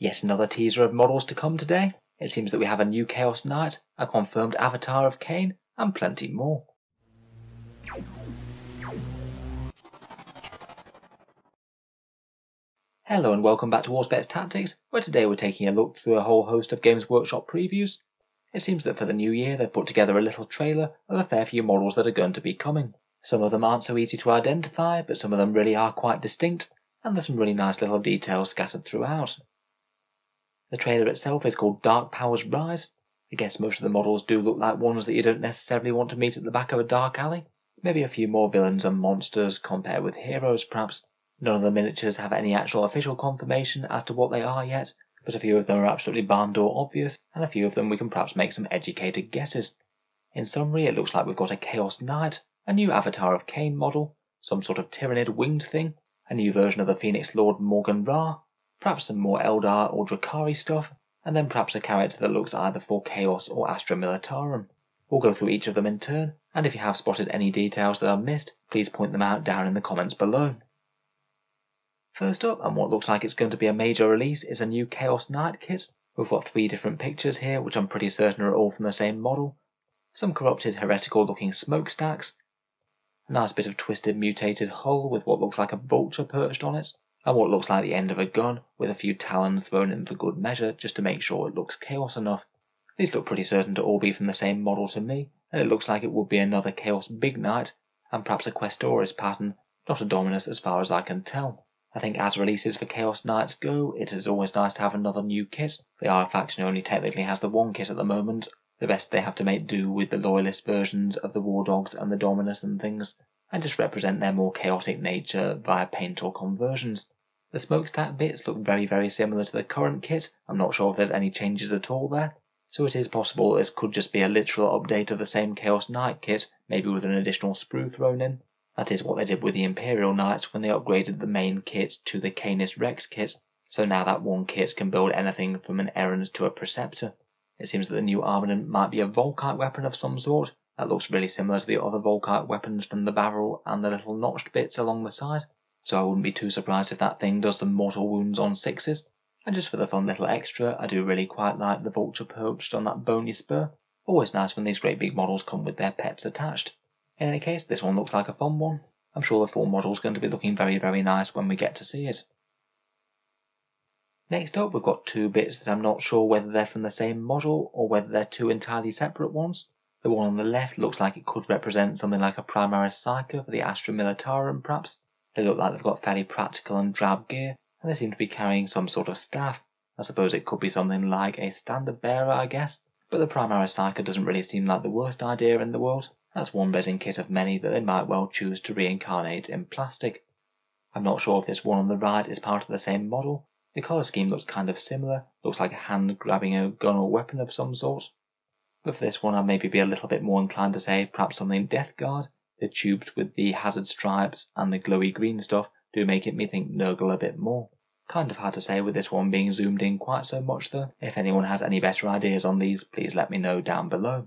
Yet another teaser of models to come today. It seems that we have a new Chaos Knight, a confirmed avatar of Khaine, and plenty more. Hello and welcome back to Warspecs Tactics, where today we're taking a look through a whole host of Games Workshop previews. It seems that for the new year they've put together a little trailer of a fair few models that are going to be coming. Some of them aren't so easy to identify, but some of them really are quite distinct, and there's some really nice little details scattered throughout. The trailer itself is called Dark Powers Rise. I guess most of the models do look like ones that you don't necessarily want to meet at the back of a dark alley. Maybe a few more villains and monsters compared with heroes perhaps. None of the miniatures have any actual official confirmation as to what they are yet, but a few of them are absolutely barn door obvious, and a few of them we can perhaps make some educated guesses. In summary, it looks like we've got a Chaos Knight, a new avatar of Khaine model, some sort of Tyranid winged thing, a new version of the Phoenix Lord Maugan Ra, perhaps some more Eldar or Drakari stuff, and then perhaps a character that looks either for Chaos or Astra Militarum. We'll go through each of them in turn, and if you have spotted any details that I've missed, please point them out down in the comments below. First up, and what looks like it's going to be a major release, is a new Chaos Knight kit. We've got 3 different pictures here, which I'm pretty certain are all from the same model. Some corrupted, heretical looking smokestacks, a nice bit of twisted, mutated hull with what looks like a vulture perched on it, and what looks like the end of a gun with a few talons thrown in for good measure just to make sure it looks chaos enough. These look pretty certain to all be from the same model to me, and it looks like it would be another Chaos Big Knight, and perhaps a Questoris pattern, not a Dominus as far as I can tell. I think as releases for Chaos Knights go, it is always nice to have another new kit. The R faction only technically has the one kit at the moment. The rest they have to make do with the Loyalist versions of the War Dogs and the Dominus and things, and just represent their more chaotic nature via paint or conversions. The smokestack bits look very similar to the current kit. I'm not sure if there's any changes at all there, so it is possible this could just be a literal update of the same Chaos Knight kit, maybe with an additional sprue thrown in. That is what they did with the Imperial Knights when they upgraded the main kit to the Canis Rex kit, so now that one kit can build anything from an Errand to a Preceptor. It seems that the new armament might be a Volkite weapon of some sort. That looks really similar to the other Volkite weapons from the barrel and the little notched bits along the side, so I wouldn't be too surprised if that thing does some mortal wounds on 6s. And just for the fun little extra, I do really quite like the vulture perched on that bony spur. Always nice when these great big models come with their pets attached. In any case, this one looks like a fun one. I'm sure the full model's going to be looking very nice when we get to see it. Next up, we've got 2 bits that I'm not sure whether they're from the same model or whether they're 2 entirely separate ones. The one on the left looks like it could represent something like a Primaris Psyker for the Astra Militarum perhaps. They look like they've got fairly practical and drab gear, and they seem to be carrying some sort of staff. I suppose it could be something like a standard bearer, I guess, but the Primaris Psyker doesn't really seem like the worst idea in the world. That's one resin kit of many that they might well choose to reincarnate in plastic. I'm not sure if this one on the right is part of the same model. The colour scheme looks kind of similar, looks like a hand grabbing a gun or weapon of some sort. But for this one I'd maybe be a little bit more inclined to say perhaps something Death Guard. The tubes with the hazard stripes and the glowy green stuff do make it me think Nurgle a bit more. Kind of hard to say with this one being zoomed in quite so much though. If anyone has any better ideas on these, please let me know down below.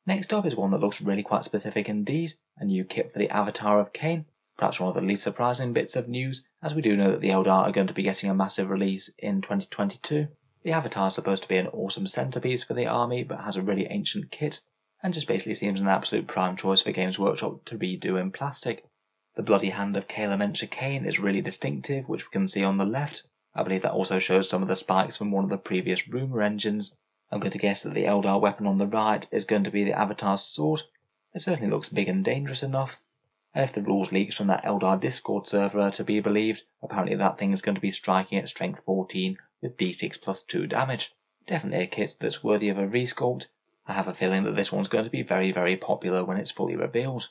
Next up is one that looks really quite specific indeed, a new kit for the Avatar of Khaine. Perhaps one of the least surprising bits of news, as we do know that the Eldar are going to be getting a massive release in 2022. The Avatar is supposed to be an awesome centerpiece for the army, but has a really ancient kit, and just basically seems an absolute prime choice for Games Workshop to redo in plastic. The bloody hand of Khaine Khaine is really distinctive, which we can see on the left. I believe that also shows some of the spikes from one of the previous rumour engines. I'm going to guess that the Eldar weapon on the right is going to be the Avatar's sword. It certainly looks big and dangerous enough. And if the rules leaks from that Eldar Discord server are to be believed, apparently that thing is going to be striking at strength 14 with d6 plus 2 damage. Definitely a kit that's worthy of a resculpt. I have a feeling that this one's going to be very popular when it's fully revealed.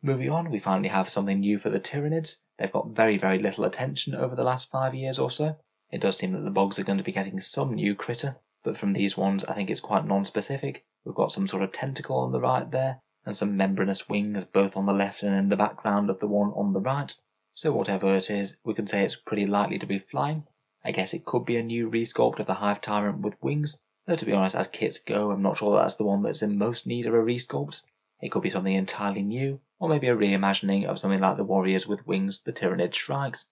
Moving on, we finally have something new for the Tyranids. They've got very little attention over the last 5 years or so. It does seem that the Bogs are going to be getting some new critter, but from these ones I think it's quite non-specific. We've got some sort of tentacle on the right there, and some membranous wings both on the left and in the background of the one on the right. So whatever it is, we can say it's pretty likely to be flying. I guess it could be a new resculpt of the Hive Tyrant with wings, though to be honest, as kits go, I'm not sure that's the one that's in most need of a resculpt. It could be something entirely new, or maybe a reimagining of something like the Warriors with Wings, the Tyranid Shrikes.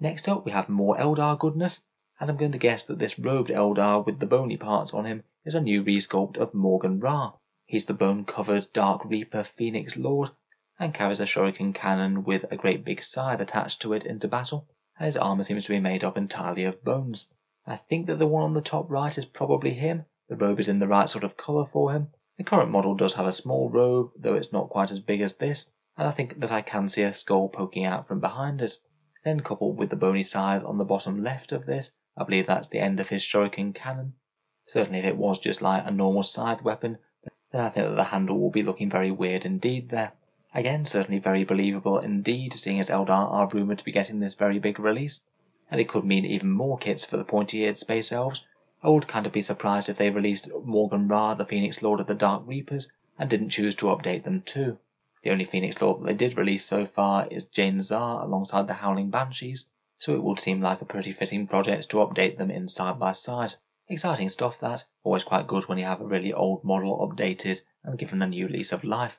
Next up we have more Eldar goodness, and I'm going to guess that this robed Eldar with the bony parts on him is a new resculpt of Maugan Ra. He's the bone-covered Dark Reaper Phoenix Lord, and carries a shuriken cannon with a great big scythe attached to it into battle, and his armour seems to be made up entirely of bones. I think that the one on the top right is probably him. The robe is in the right sort of colour for him. The current model does have a small robe, though it's not quite as big as this, and I think that I can see a skull poking out from behind it. Then coupled with the bony scythe on the bottom left of this, I believe that's the end of his shuriken cannon. Certainly if it was just like a normal scythe weapon, then I think that the handle will be looking very weird indeed there. Again, certainly very believable indeed, seeing as Eldar are rumoured to be getting this very big release. And it could mean even more kits for the pointy-eared space elves. I would kind of be surprised if they released Maugan Ra, the Phoenix Lord of the Dark Reapers, and didn't choose to update them too. The only Phoenix Lord that they did release so far is Jain Zar alongside the Howling Banshees, so it would seem like a pretty fitting project to update them in side by side. Exciting stuff that, always quite good when you have a really old model updated and given a new lease of life.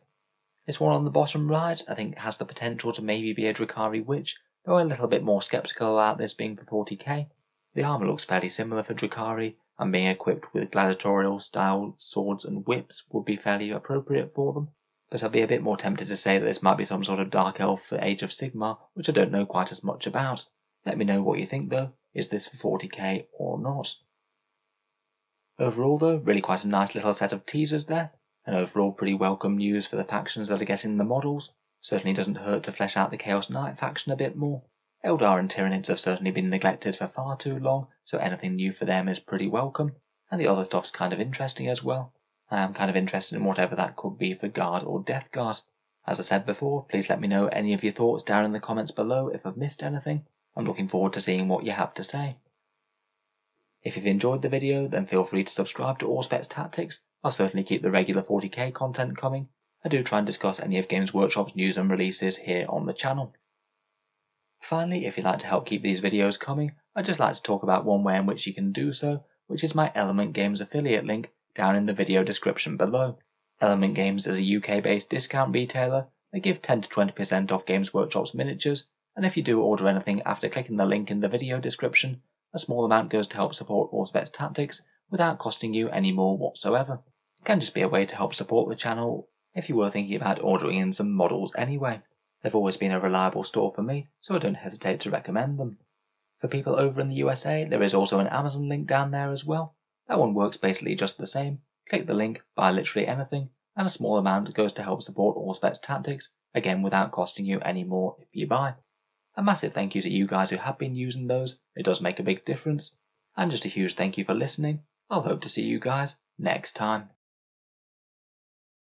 This one on the bottom right I think has the potential to maybe be a Drukhari Witch, though I'm a little bit more sceptical about this being for 40k. The armour looks fairly similar for Drukhari, and being equipped with gladiatorial style swords and whips would be fairly appropriate for them, but I'd be a bit more tempted to say that this might be some sort of Dark Elf for Age of Sigmar, which I don't know quite as much about. Let me know what you think though, is this for 40k or not? Overall though, really quite a nice little set of teasers there, and overall pretty welcome news for the factions that are getting the models. Certainly doesn't hurt to flesh out the Chaos Knight faction a bit more. Eldar and Tyranids have certainly been neglected for far too long, so anything new for them is pretty welcome, and the other stuff's kind of interesting as well. I am kind of interested in whatever that could be for Guard or Death Guard. As I said before, please let me know any of your thoughts down in the comments below if I've missed anything. I'm looking forward to seeing what you have to say. If you've enjoyed the video, then feel free to subscribe to Auspex Tactics. I'll certainly keep the regular 40k content coming. I do try and discuss any of Games Workshop's news and releases here on the channel. Finally, if you'd like to help keep these videos coming, I'd just like to talk about one way in which you can do so, which is my Element Games affiliate link down in the video description below. Element Games is a UK-based discount retailer. They give 10 to 20% off Games Workshop's miniatures, and if you do order anything after clicking the link in the video description, a small amount goes to help support Auspex Tactics without costing you any more whatsoever. It can just be a way to help support the channel if you were thinking about ordering in some models anyway. They've always been a reliable store for me, so I don't hesitate to recommend them. For people over in the USA, there is also an Amazon link down there as well. That one works basically just the same. Click the link, buy literally anything, and a small amount goes to help support Auspex Tactics, again without costing you any more if you buy. A massive thank you to you guys who have been using those, it does make a big difference. And just a huge thank you for listening. I'll hope to see you guys next time.